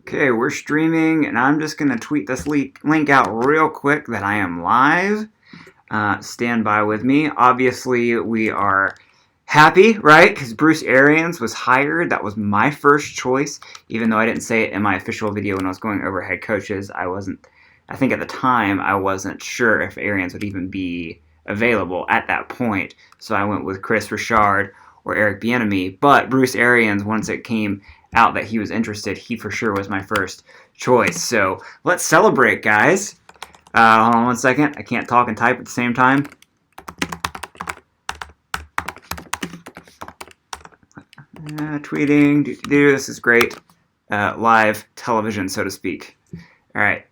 Okay, we're streaming, and I'm just going to tweet this link out real quick that I am live. Stand by with me. Obviously, we are happy, right? Because Bruce Arians was hired. That was my first choice, even though I didn't say it in my official video when I was going over head coaches. I think at the time, I wasn't sure if Arians would even be available at that point. So I went with Chris Richard or Eric Bieniemy. But Bruce Arians, once it came out that he was interested, he for sure was my first choice. So let's celebrate, guys. Hold on one second. I can't talk and type at the same time. Tweeting. This is great. Live television, so to speak. All right.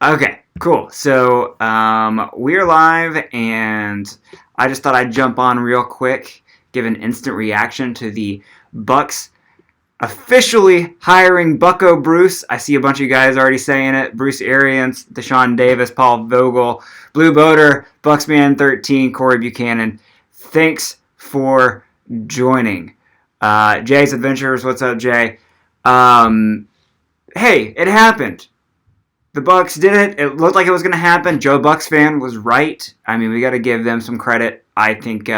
Okay, cool. So we're live, and I just thought I'd jump on real quick, give an instant reaction to the Bucs officially hiring Bucko Bruce. I see a bunch of you guys already saying it. Bruce Arians, Deshaun Davis, Paul Vogel, Blue Boater, Bucksman 13, Corey Buchanan. Thanks for joining. Jay's Adventures, what's up, Jay? Hey, it happened. The Bucs did it. It looked like it was going to happen. Joe Bucs fan was right. I mean, we got to give them some credit. I think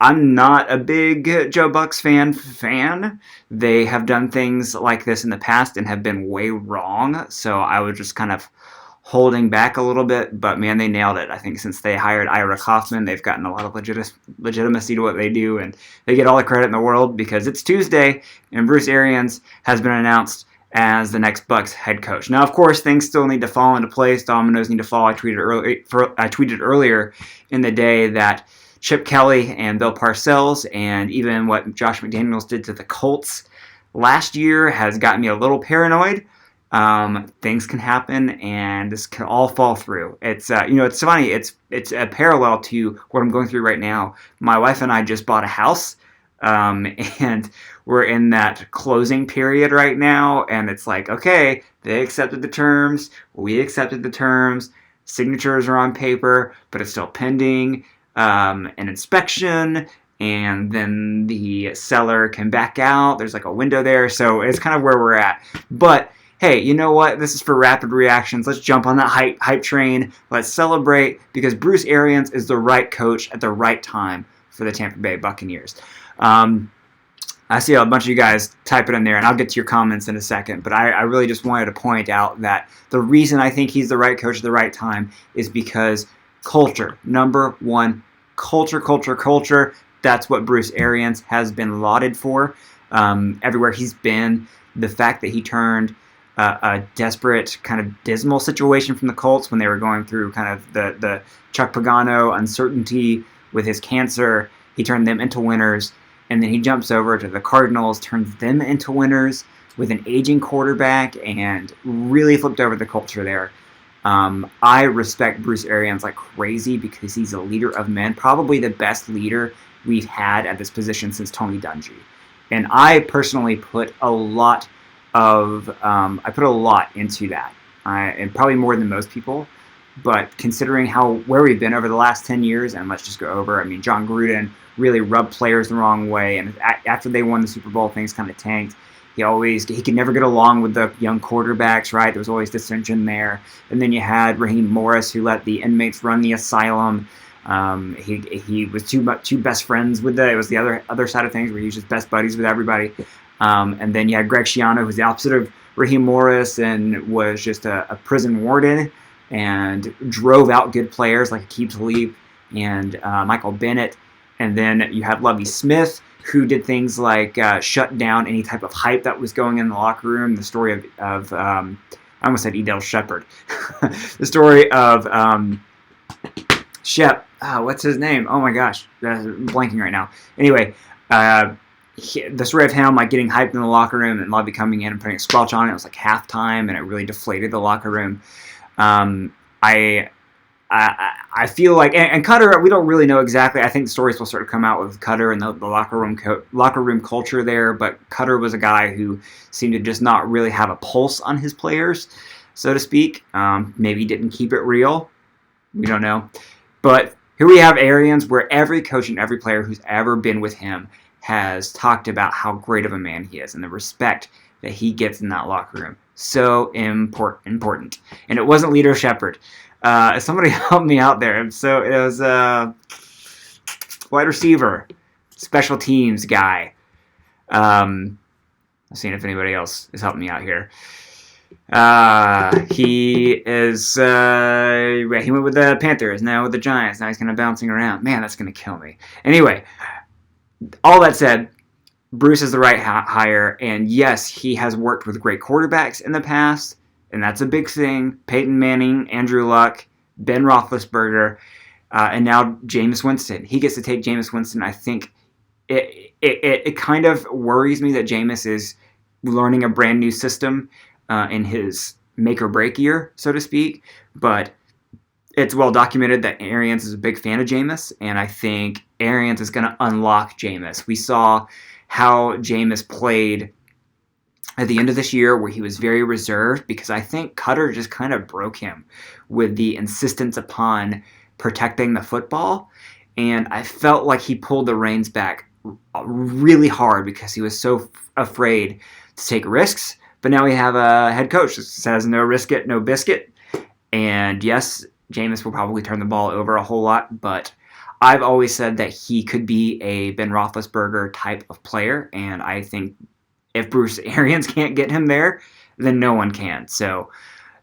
I'm not a big Joe Bucs fan. They have done things like this in the past and have been way wrong. So I was just kind of holding back a little bit. But, man, they nailed it. I think since they hired Ira Kaufman, they've gotten a lot of legitimacy to what they do. And they get all the credit in the world because it's Tuesday and Bruce Arians has been announced as the next Bucs head coach. Now, of course, things still need to fall into place. Dominoes need to fall. I tweeted earlier in the day that Chip Kelly and Bill Parcells and even what Josh McDaniels did to the Colts last year has gotten me a little paranoid. Things can happen, and this can all fall through. It's it's funny. It's a parallel to what I'm going through right now. My wife and I just bought a house, and we're in that closing period right now, and it's like, okay, they accepted the terms, we accepted the terms, signatures are on paper, but it's still pending an inspection, and then the seller can back out. There's like a window there, so it's kind of where we're at. But hey, you know what? This is for rapid reactions. Let's jump on that hype train. Let's celebrate, because Bruce Arians is the right coach at the right time for the Tampa Bay Buccaneers. I see a bunch of you guys type it in there, and I'll get to your comments in a second, but I really just wanted to point out that the reason I think he's the right coach at the right time is because culture. Number one, culture. That's what Bruce Arians has been lauded for everywhere he's been. The fact that he turned a desperate, kind of dismal situation from the Colts when they were going through kind of the Chuck Pagano uncertainty with his cancer, he turned them into winners. And then he jumps over to the Cardinals, turns them into winners with an aging quarterback, and really flipped over the culture there. I respect Bruce Arians like crazy because he's a leader of men, probably the best leader we've had at this position since Tony Dungy. And I personally put a lot into that, and probably more than most people. But considering where we've been over the last 10 years, and let's just go over, I mean, John Gruden really rubbed players the wrong way, and after they won the Super Bowl, things kind of tanked. He could never get along with the young quarterbacks, right? There was always dissension there. And then you had Raheem Morris, who let the inmates run the asylum. He was too best friends with it was the other side of things, where he was just best buddies with everybody. And then you had Greg Schiano, who's the opposite of Raheem Morris, and was just a prison warden and drove out good players like Aqib Talib and Michael Bennett. And then you had Lovie Smith, who did things like shut down any type of hype that was going in the locker room. The story of I almost said Edel Shepard. The story of Shep. What's his name? Oh my gosh, I'm blanking right now. Anyway, the story of him like getting hyped in the locker room and Lovie coming in and putting a squelch on it. It was like halftime, and it really deflated the locker room. I feel like, and Cutter, we don't really know exactly. I think the stories will sort of come out with Cutter and the locker room culture there. But Cutter was a guy who seemed to just not really have a pulse on his players, so to speak. Maybe he didn't keep it real. We don't know. But here we have Arians, where every coach and every player who's ever been with him has talked about how great of a man he is and the respect that he gets in that locker room. So important. And it wasn't Leader Shepard. Somebody helped me out there. So it was wide receiver, special teams guy. I'm seeing if anybody else is helping me out here. He went with the Panthers, now with the Giants. Now he's kind of bouncing around. Man, that's going to kill me. Anyway, all that said, Bruce is the right hire, and yes, he has worked with great quarterbacks in the past, and that's a big thing. Peyton Manning, Andrew Luck, Ben Roethlisberger, and now Jameis Winston. He gets to take Jameis Winston. I think it kind of worries me that Jameis is learning a brand new system in his make or break year, so to speak, but it's well documented that Arians is a big fan of Jameis, and I think Arians is going to unlock Jameis. We saw how Jameis played at the end of this year where he was very reserved because I think Cutter just kind of broke him with the insistence upon protecting the football, and I felt like he pulled the reins back really hard because he was so afraid to take risks. But now we have a head coach that says no risk it, no biscuit. And yes, Jameis will probably turn the ball over a whole lot, but I've always said that he could be a Ben Roethlisberger type of player, and I think if Bruce Arians can't get him there, then no one can. So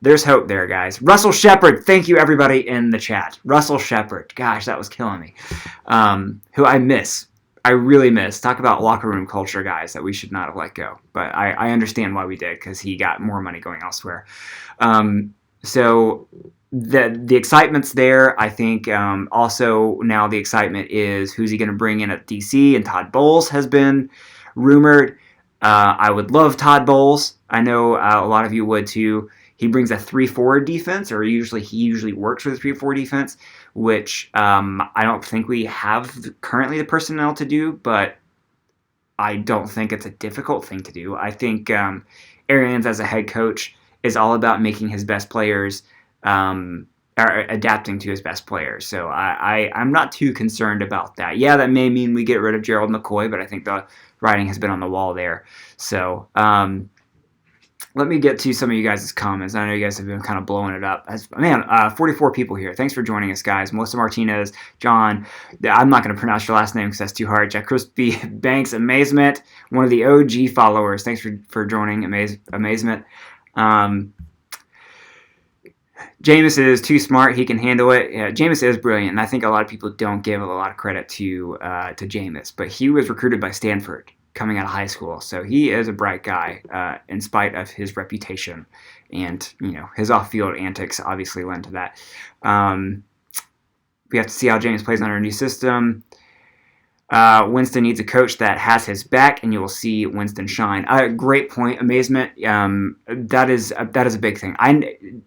there's hope there, guys. Russell Shepard, thank you everybody in the chat. Russell Shepard, gosh, that was killing me. Who I miss. I really miss. Talk about locker room culture, guys, that we should not have let go. But I understand why we did, because he got more money going elsewhere. So the excitement's there. I think also now the excitement is who's he going to bring in at DC, and Todd Bowles has been rumored. I would love Todd Bowles. I know a lot of you would too. He brings a 3-4 defense, or he usually works with a 3-4 defense, which I don't think we have currently the personnel to do, but I don't think it's a difficult thing to do. I think Arians as a head coach is all about making his best players or adapting to his best players. So I'm not too concerned about that. Yeah, that may mean we get rid of Gerald McCoy, but I think the writing has been on the wall there. So let me get to some of you guys' comments. I know you guys have been kind of blowing it up. 44 people here. Thanks for joining us, guys. Melissa Martinez, John. I'm not going to pronounce your last name because that's too hard. Jack Crispy Banks, Amazement. One of the OG followers. Thanks for joining, Amazement. Jameis is too smart. He can handle it. Yeah, Jameis is brilliant, and I think a lot of people don't give a lot of credit to Jameis. But he was recruited by Stanford coming out of high school, so he is a bright guy in spite of his reputation, and his off-field antics obviously lend to that. We have to see how Jameis plays under a new system. Winston needs a coach that has his back, and you will see Winston shine. Great point, Amazement. That is a big thing.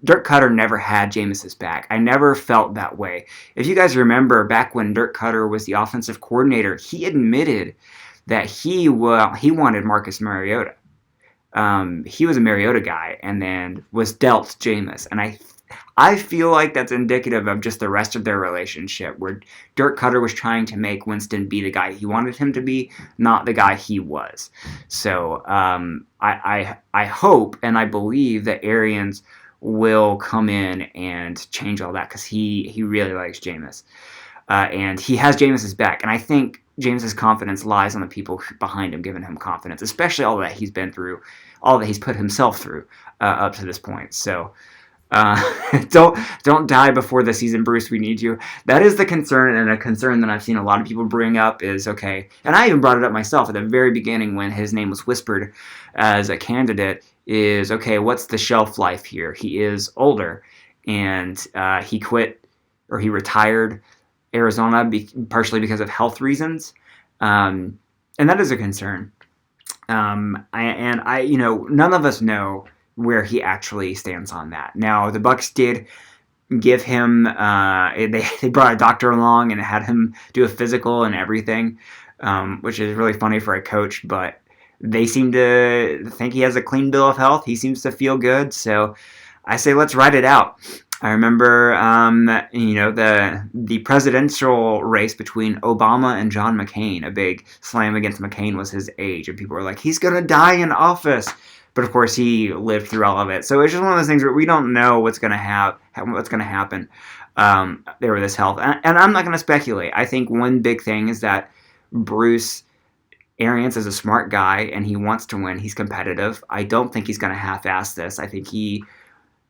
Dirk Cutter never had Jameis's back. I never felt that way. If you guys remember, back when Dirk Cutter was the offensive coordinator, he admitted that he wanted Marcus Mariota. He was a Mariota guy, and then was dealt Jameis. And I feel like that's indicative of just the rest of their relationship, where Dirk Cutter was trying to make Winston be the guy he wanted him to be, not the guy he was. So I hope and I believe that Arians will come in and change all that, because he really likes Jameis. And he has Jameis's back. And I think Jameis's confidence lies on the people behind him, giving him confidence, especially all that he's been through, all that he's put himself through up to this point. So don't die before the season, Bruce. We need you. That is the concern, and a concern that I've seen a lot of people bring up is, okay, and I even brought it up myself at the very beginning when his name was whispered as a candidate, is, okay, what's the shelf life here? He is older, and he quit, or he retired Arizona partially because of health reasons, and that is a concern. None of us know where he actually stands on that. Now, the Bucs did give him, they brought a doctor along and had him do a physical and everything, which is really funny for a coach, but they seem to think he has a clean bill of health. He seems to feel good, so I say let's ride it out. I remember, the presidential race between Obama and John McCain. A big slam against McCain was his age, and people were like, he's gonna die in office. But of course, he lived through all of it. So it's just one of those things where we don't know what's gonna happen there with his health, and I'm not gonna speculate. I think one big thing is that Bruce Arians is a smart guy and he wants to win. He's competitive. I don't think he's gonna half-ass this. I think he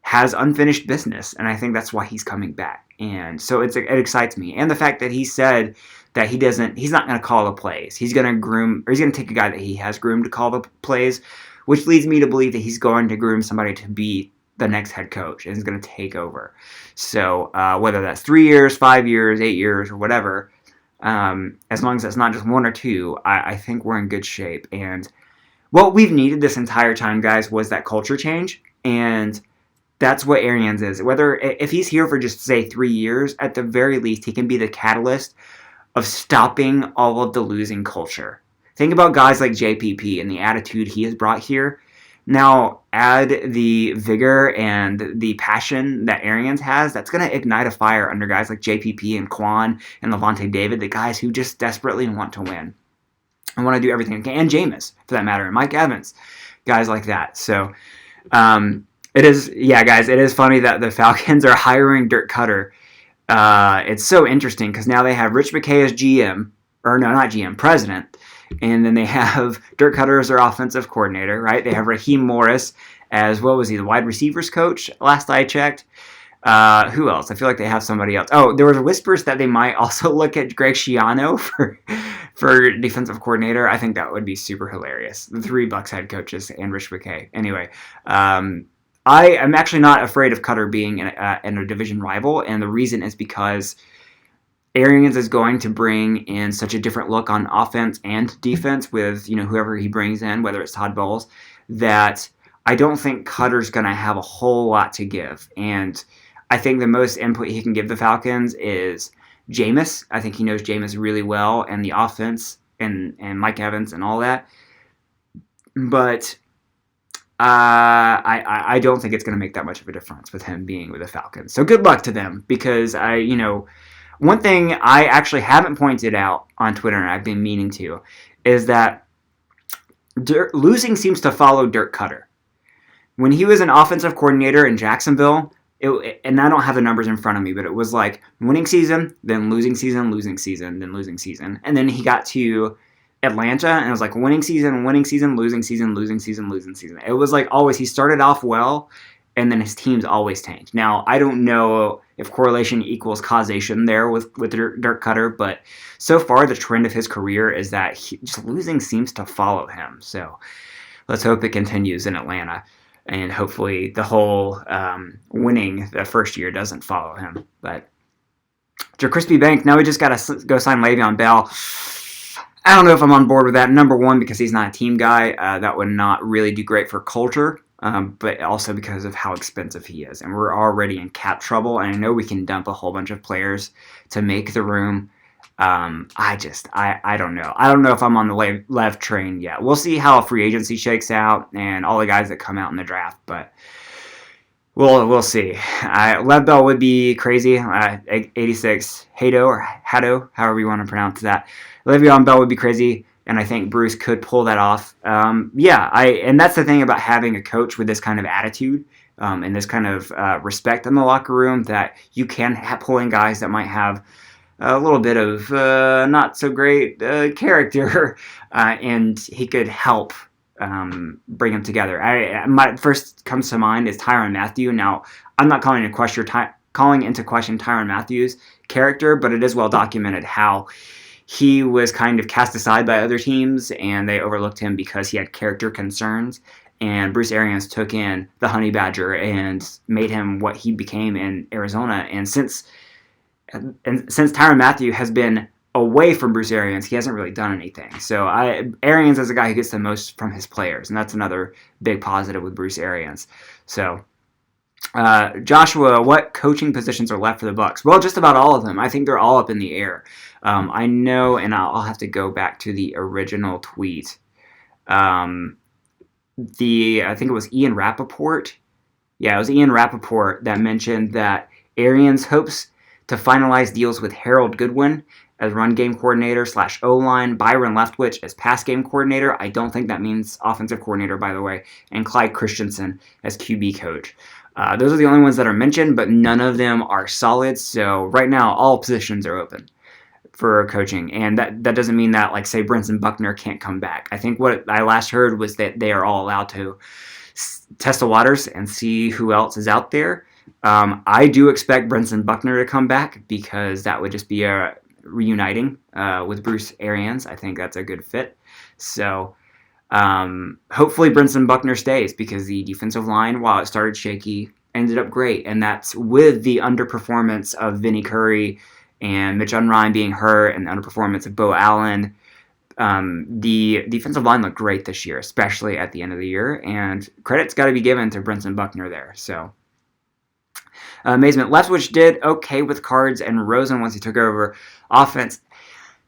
has unfinished business, and I think that's why he's coming back. And so it excites me. And the fact that he said that he's not going to call the plays. He's going to take a guy that he has groomed to call the plays, which leads me to believe that he's going to groom somebody to be the next head coach and is going to take over. So whether that's 3 years, 5 years, 8 years, or whatever, as long as it's not just 1 or 2, I think we're in good shape. And what we've needed this entire time, guys, was that culture change. And that's what Arians is. If he's here for just, say, 3 years, at the very least, he can be the catalyst of stopping all of the losing culture. Think about guys like JPP and the attitude he has brought here. Now, add the vigor and the passion that Arians has. That's going to ignite a fire under guys like JPP and Quan and Levante David, the guys who just desperately want to win and want to do everything they can. And Jameis, for that matter, and Mike Evans, guys like that. So, it is funny that the Falcons are hiring Dirk Cutter. It's so interesting because now they have Rich McKay as GM, or no, not GM, president, and then they have Dirk Cutter as their offensive coordinator, right? They have Raheem Morris as, what was he, the wide receivers coach, last I checked. Who else? I feel like they have somebody else. Oh, there was whispers that they might also look at Greg Schiano for defensive coordinator. I think that would be super hilarious. The 3 Bucs head coaches and Rich McKay. Anyway, I am actually not afraid of Cutter being in a division rival, and the reason is because Arians is going to bring in such a different look on offense and defense with whoever he brings in, whether it's Todd Bowles, that I don't think Cutter's going to have a whole lot to give. And I think the most input he can give the Falcons is Jameis. I think he knows Jameis really well, and the offense and Mike Evans and all that. But I don't think it's going to make that much of a difference with him being with the Falcons. So good luck to them, because one thing I actually haven't pointed out on Twitter, and I've been meaning to, is that losing seems to follow Dirk Cutter. When he was an offensive coordinator in Jacksonville, and I don't have the numbers in front of me, but it was like winning season, then losing season, then losing season. And then he got to Atlanta, and it was like winning season, losing season, losing season, losing season. It was like always, he started off well, and then his teams always tanked. Now, I don't know if correlation equals causation there with Dirk Cutter, but so far the trend of his career is that just losing seems to follow him. So let's hope it continues in Atlanta, and hopefully the whole winning the first year doesn't follow him. But Crispy Bank, now we just got to go sign Le'Veon Bell. I don't know if I'm on board with that. Number one, because he's not a team guy. That would not really do great for culture, but also because of how expensive he is. And we're already in cap trouble, and I know we can dump a whole bunch of players to make the room. I don't know. I don't know if I'm on the Lev train yet. We'll see how free agency shakes out and all the guys that come out in the draft, but we'll see. Lev Bell would be crazy. 86 Hado, however you want to pronounce that. Le'Veon Bell would be crazy, and I think Bruce could pull that off. And that's the thing about having a coach with this kind of attitude and this kind of respect in the locker room, that you can pull in guys that might have a little bit of not so great character, and he could help bring them together. My first comes to mind is Tyrann Mathieu. Now, I'm not calling into question Tyrann Mathieu's character, but it is well documented how he was kind of cast aside by other teams, and they overlooked him because he had character concerns. And Bruce Arians took in the Honey Badger and made him what he became in Arizona. And since Tyrann Mathieu has been away from Bruce Arians, he hasn't really done anything. So Arians is a guy who gets the most from his players, and that's another big positive with Bruce Arians. So, Joshua, what coaching positions are left for the Bucs? Well, just about all of them. I think they're all up in the air. I know, and I'll have to go back to the original tweet. I think it was Ian Rappaport Yeah, it was Ian Rappaport that mentioned that Arians hopes to finalize deals with Harold Goodwin as run game coordinator / O-line, Byron Leftwich as pass game coordinator. I don't think that means offensive coordinator, by the way, and Clyde Christensen as QB coach. Those are the only ones that are mentioned, but none of them are solid. So right now, all positions are open for coaching, and that doesn't mean that, like, say, Brinson Buckner can't come back. I think what I last heard was that they are all allowed to test the waters and see who else is out there. I do expect Brinson Buckner to come back because that would just be a reuniting with Bruce Arians. I think that's a good fit. So hopefully Brinson Buckner stays, because the defensive line, while it started shaky, ended up great, and that's with the underperformance of Vinnie Curry and Mitch Unrein being hurt, and the underperformance of Bo Allen. The defensive line looked great this year, especially at the end of the year, and credit's got to be given to Brinson Buckner there. So, amazement. Leftwich did okay with Cards and Rosen once he took over offense.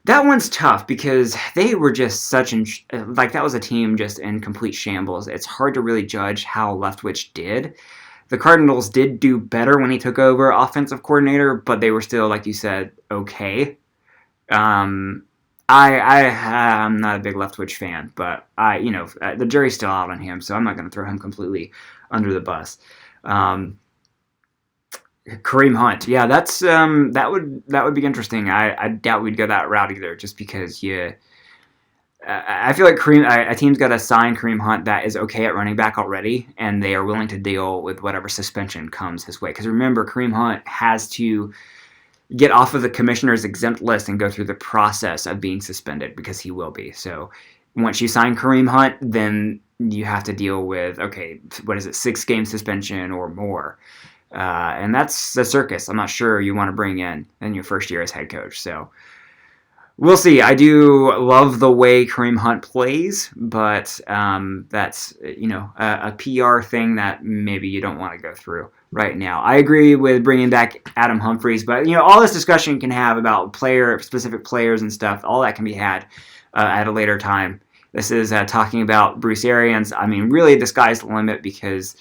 That one's tough because they were just that was a team just in complete shambles. It's hard to really judge how Leftwich did. The Cardinals did do better when he took over offensive coordinator, but they were still, like you said, okay. I'm not a big Leftwich fan, but the jury's still out on him, so I'm not going to throw him completely under the bus. Kareem Hunt, yeah, that would be interesting. I doubt we'd go that route either, just because I feel like a team's got to sign Kareem Hunt that is okay at running back already, and they are willing to deal with whatever suspension comes his way. Because remember, Kareem Hunt has to get off of the commissioner's exempt list and go through the process of being suspended, because he will be. So once you sign Kareem Hunt, then you have to deal with, 6-game suspension or more. And that's the circus I'm not sure you want to bring in your first year as head coach. So we'll see. I do love the way Kareem Hunt plays, but that's a PR thing that maybe you don't want to go through right now. I agree with bringing back Adam Humphries, but all this discussion can have about specific players and stuff. All that can be had at a later time. This is talking about Bruce Arians. I mean, really, the sky's the limit, because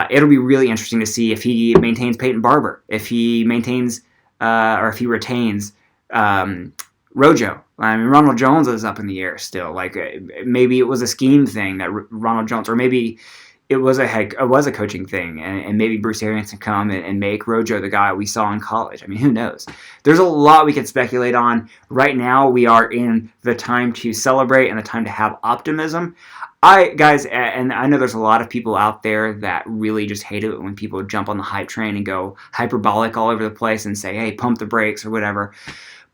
it'll be really interesting to see if he maintains Peyton Barber, if he maintains or if he retains Rojo. I mean, Ronald Jones is up in the air still. Like, maybe it was a scheme thing that Ronald Jones, or maybe it was a coaching thing, and maybe Bruce Arians can come and make Rojo the guy we saw in college. I mean, who knows? There's a lot we can speculate on. Right now, we are in the time to celebrate and the time to have optimism. Guys, and I know there's a lot of people out there that really just hate it when people jump on the hype train and go hyperbolic all over the place and say, hey, pump the brakes or whatever.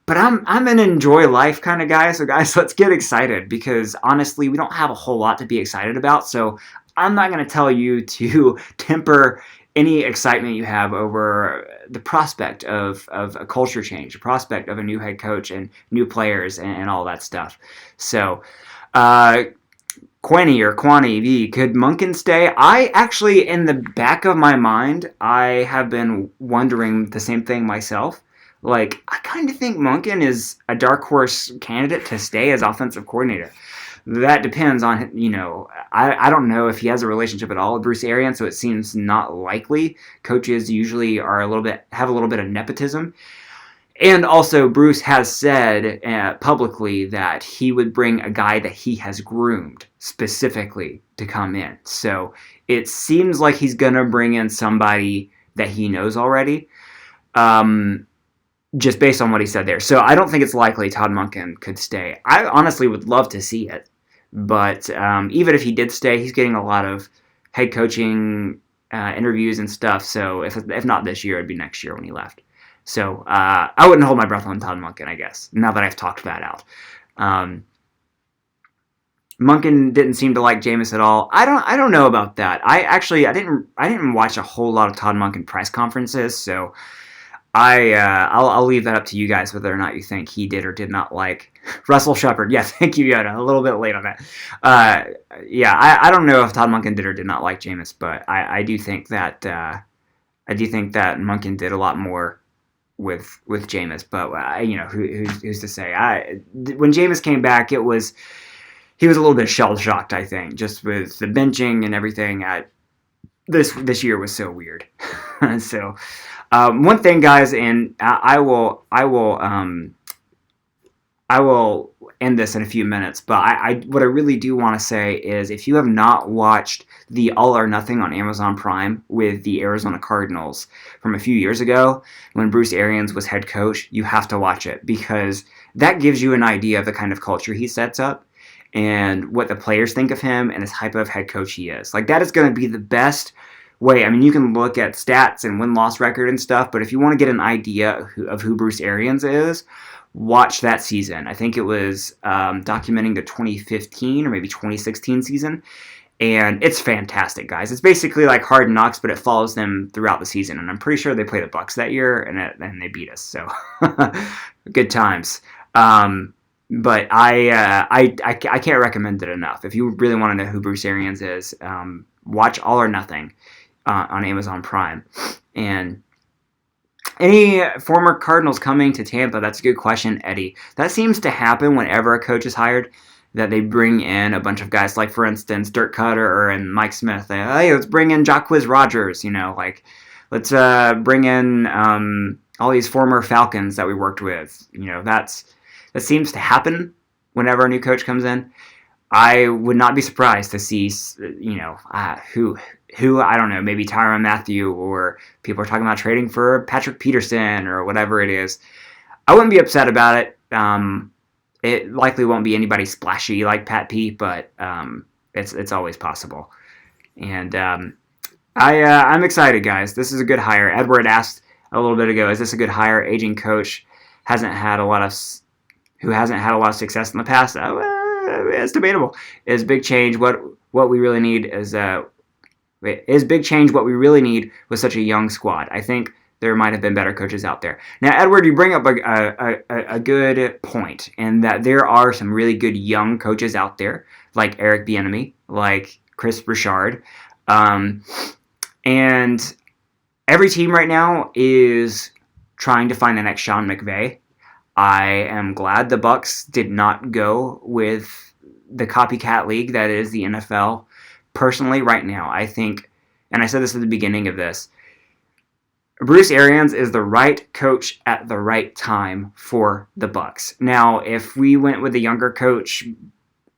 But I'm an enjoy life kind of guy, so guys, let's get excited, because honestly, we don't have a whole lot to be excited about. So I'm not going to tell you to temper any excitement you have over the prospect of a culture change, the prospect of a new head coach and new players and all that stuff. So, Quanny V, could Monken stay? I actually, in the back of my mind, I have been wondering the same thing myself. Like, I kind of think Monken is a dark horse candidate to stay as offensive coordinator. That depends on, I don't know if he has a relationship at all with Bruce Arians, so it seems not likely. Coaches usually have a little bit of nepotism. And also, Bruce has said publicly that he would bring a guy that he has groomed specifically to come in. So it seems like he's going to bring in somebody that he knows already, just based on what he said there. So I don't think it's likely Todd Monken could stay. I honestly would love to see it. But even if he did stay, he's getting a lot of head coaching interviews and stuff. So if not this year, it'd be next year when he left. So I wouldn't hold my breath on Todd Monken, I guess, now that I've talked that out. Monken didn't seem to like Jameis at all. I don't know about that. I didn't watch a whole lot of Todd Monken press conferences, so I'll leave that up to you guys whether or not you think he did or did not like Russell Shepard. Yeah, thank you, Yoda. A little bit late on that. I don't know if Todd Monken did or did not like Jameis, but I do think that Monken did a lot more with Jameis. But who's to say? When Jameis came back, he was a little bit shell shocked. I think just with the benching and everything. this year was so weird. So one thing, guys, and I will end this in a few minutes, but what I really do want to say is if you have not watched the All or Nothing on Amazon Prime with the Arizona Cardinals from a few years ago when Bruce Arians was head coach, you have to watch it because that gives you an idea of the kind of culture he sets up and what the players think of him and the type of head coach he is. Like, that is going to be the best way. I mean, you can look at stats and win-loss record and stuff, but if you want to get an idea of who Bruce Arians is, watch that season. I think it was documenting the 2015 or maybe 2016 season, and it's fantastic, guys. It's basically like Hard Knocks, but it follows them throughout the season, and I'm pretty sure they played the Bucs that year, and they beat us, so good times. But I can't recommend it enough. If you really want to know who Bruce Arians is, watch All or Nothing on Amazon Prime. And any former Cardinals coming to Tampa? That's a good question, Eddie. That seems to happen whenever a coach is hired, that they bring in a bunch of guys, like, for instance, Dirk Cutter and Mike Smith. Hey, let's bring in Jacquizz Rodgers, like, let's bring in all these former Falcons that we worked with. That seems to happen whenever a new coach comes in. I would not be surprised to see, who I don't know, maybe Tyrann Mathieu, or people are talking about trading for Patrick Peterson or whatever it is. I wouldn't be upset about it. It likely won't be anybody splashy like Pat P, but it's always possible. And I'm excited, guys. This is a good hire. Edward asked a little bit ago, is this a good hire? Aging coach who hasn't had a lot of success in the past. It's debatable. Is big change what we really need is big change what we really need with such a young squad? I think there might have been better coaches out there. Now, Edward, you bring up a good point, in that there are some really good young coaches out there, like Eric Bieniemy, like Chris Richard, and every team right now is trying to find the next Sean McVay. I am glad the Bucs did not go with the copycat league that is the NFL. Personally, right now, I think, and I said this at the beginning of this, Bruce Arians is the right coach at the right time for the Bucs. Now, if we went with a younger coach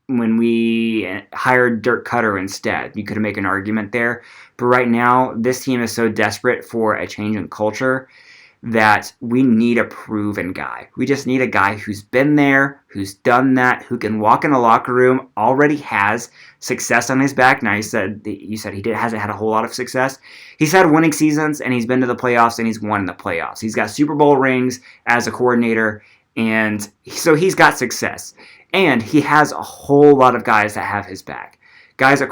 when we hired Dirk Cutter instead, you could make an argument there. But right now, this team is so desperate for a change in culture that we need a proven guy. We just need a guy who's been there, who's done that, who can walk in a locker room, already has success on his back. Now, you said he hasn't had a whole lot of success. He's had winning seasons, and he's been to the playoffs, and he's won in the playoffs. He's got Super Bowl rings as a coordinator, and so he's got success. And he has a whole lot of guys that have his back. Guys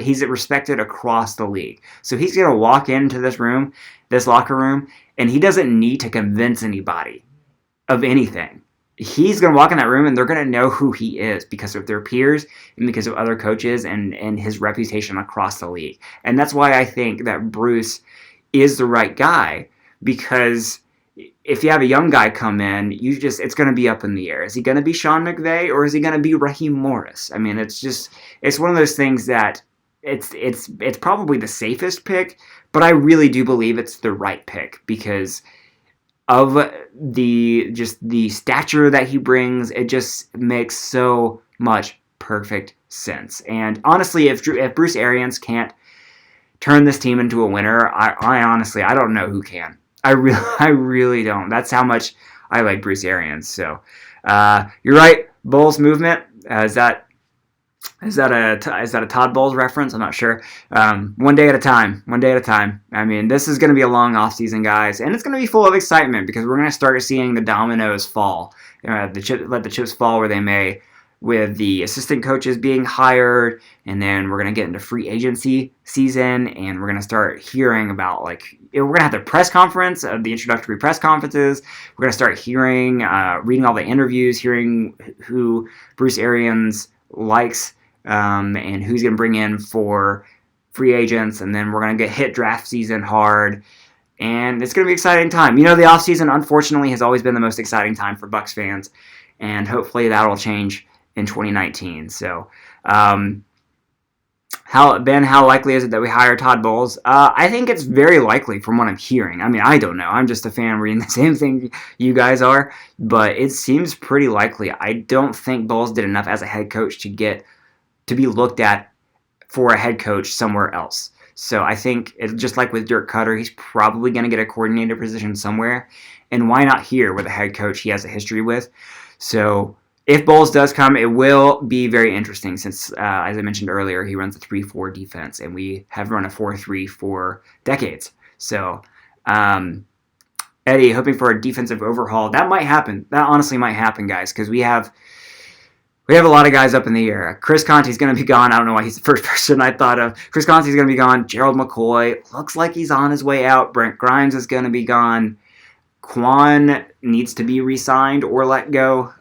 he's respected across the league. So he's going to walk into this locker room, and he doesn't need to convince anybody of anything. He's going to walk in that room, and they're going to know who he is because of their peers and because of other coaches and his reputation across the league. And that's why I think that Bruce is the right guy, because if you have a young guy come in, it's going to be up in the air. Is he going to be Sean McVay, or is he going to be Raheem Morris? I mean, it's one of those things that it's probably the safest pick, but I really do believe it's the right pick because of the stature that he brings. It just makes so much perfect sense. And honestly, if Bruce Arians can't turn this team into a winner, I honestly don't know who can. I really don't. That's how much I like Bruce Arians. So you're right. Bulls movement. Is that a Todd Bowles reference? I'm not sure. One day at a time. One day at a time. I mean, this is going to be a long offseason, guys, and it's going to be full of excitement because we're going to start seeing the dominoes fall. Let the chips fall where they may, with the assistant coaches being hired, and then we're going to get into free agency season, and we're going to start hearing about, we're going to have the press conference, the introductory press conferences. We're going to start hearing, reading all the interviews, hearing who Bruce Arians likes, and who's going to bring in for free agents, and then we're going to get hit draft season hard, and it's going to be an exciting time. The offseason, unfortunately, has always been the most exciting time for Bucs fans, and hopefully that'll change in 2019. So How likely is it that we hire Todd Bowles? I think it's very likely from what I'm hearing. I mean, I don't know. I'm just a fan reading the same thing you guys are, but it seems pretty likely. I don't think Bowles did enough as a head coach to be looked at for a head coach somewhere else. So I think it's just like with Dirk Cutter, he's probably going to get a coordinator position somewhere, and why not here with a head coach he has a history with? So if Bowles does come, it will be very interesting since, as I mentioned earlier, he runs a 3-4 defense, and we have run a 4-3 for decades. So, Eddie, hoping for a defensive overhaul. That might happen. That honestly might happen, guys, because we have a lot of guys up in the air. Chris Conte's going to be gone. I don't know why he's the first person I thought of. Chris Conte's going to be gone. Gerald McCoy looks like he's on his way out. Brent Grimes is going to be gone. Quan needs to be re-signed or let go.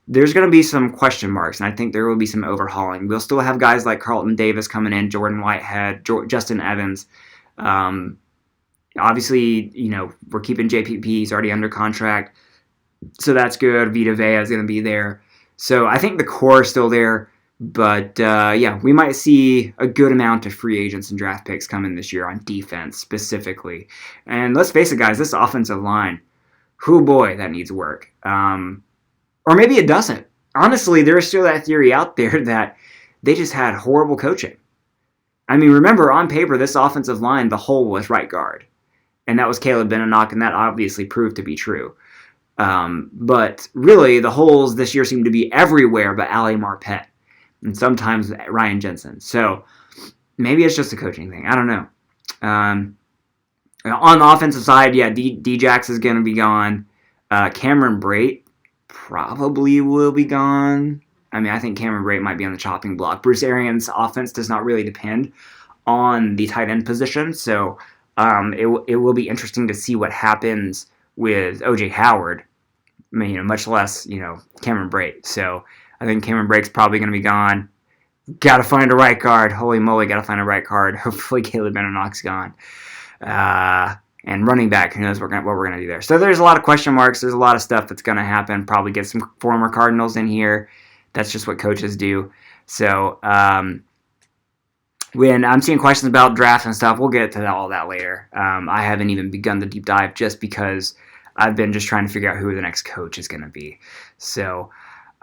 There's going to be some question marks, and I think there will be some overhauling. We'll still have guys like Carlton Davis coming in, Jordan Whitehead, Justin Evans. Obviously, we're keeping JPP. He's already under contract, so that's good. Vita Vea is going to be there. So I think the core is still there, but we might see a good amount of free agents and draft picks coming this year on defense specifically. And let's face it, guys, this offensive line, boy, that needs work. Or maybe it doesn't. Honestly, there is still that theory out there that they just had horrible coaching. I mean, remember, on paper, this offensive line, the hole was right guard. And that was Caleb Benenoch, and that obviously proved to be true. But really, the holes this year seem to be everywhere but Ali Marpet. And sometimes Ryan Jensen. So maybe it's just a coaching thing. I don't know. On the offensive side, D-Jax is going to be gone. Cameron Brate probably will be gone. I mean, I think Cameron Brate might be on the chopping block. Bruce Arians' offense does not really depend on the tight end position, so it will be interesting to see what happens with O.J. Howard. I mean, much less, Cameron Brate. So I think Cameron Brate's probably going to be gone. Got to find a right guard. Holy moly, got to find a right guard. Hopefully Caleb Benenoch's gone. And running back, who knows what we're going to do there. So there's a lot of question marks. There's a lot of stuff that's going to happen. Probably get some former Cardinals in here. That's just what coaches do. So when I'm seeing questions about drafts and stuff, we'll get to all that later. I haven't even begun the deep dive just because I've been just trying to figure out who the next coach is going to be. So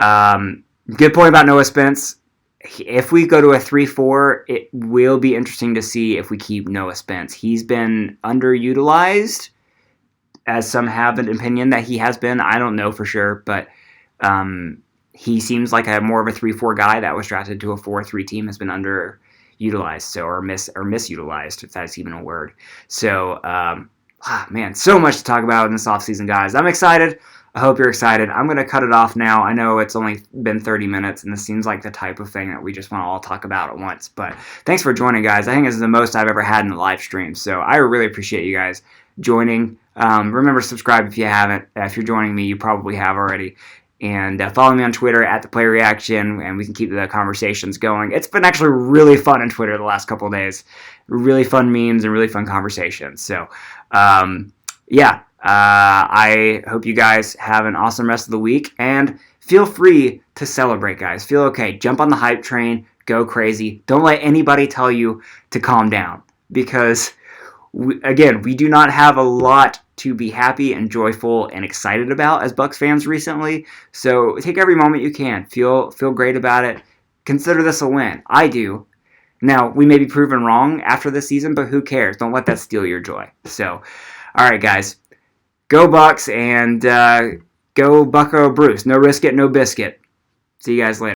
good point about Noah Spence. If we go to a 3-4, it will be interesting to see if we keep Noah Spence. He's been underutilized, as some have an opinion that he has been. I don't know for sure, but he seems like more of a 3-4 guy that was drafted to a 4-3 team, has been underutilized, or misutilized, if that's even a word. So, man, so much to talk about in this offseason, guys. I'm excited. I hope you're excited. I'm going to cut it off now. I know it's only been 30 minutes, and this seems like the type of thing that we just want to all talk about at once. But thanks for joining, guys. I think this is the most I've ever had in a live stream, so I really appreciate you guys joining. Remember, subscribe if you haven't. If you're joining me, you probably have already. And follow me on Twitter at @ThePlayReaction, and we can keep the conversations going. It's been actually really fun on Twitter the last couple of days. Really fun memes and really fun conversations. So, I hope you guys have an awesome rest of the week, and feel free to celebrate, guys. Feel okay. Jump on the hype train. Go crazy. Don't let anybody tell you to calm down, because, we do not have a lot to be happy and joyful and excited about as Bucs fans recently. So take every moment you can. Feel great about it. Consider this a win. I do. Now, we may be proven wrong after this season, but who cares? Don't let that steal your joy. So, all right, guys. Go Bucs, and go Bucko Bruce. No risk it, no biscuit. See you guys later.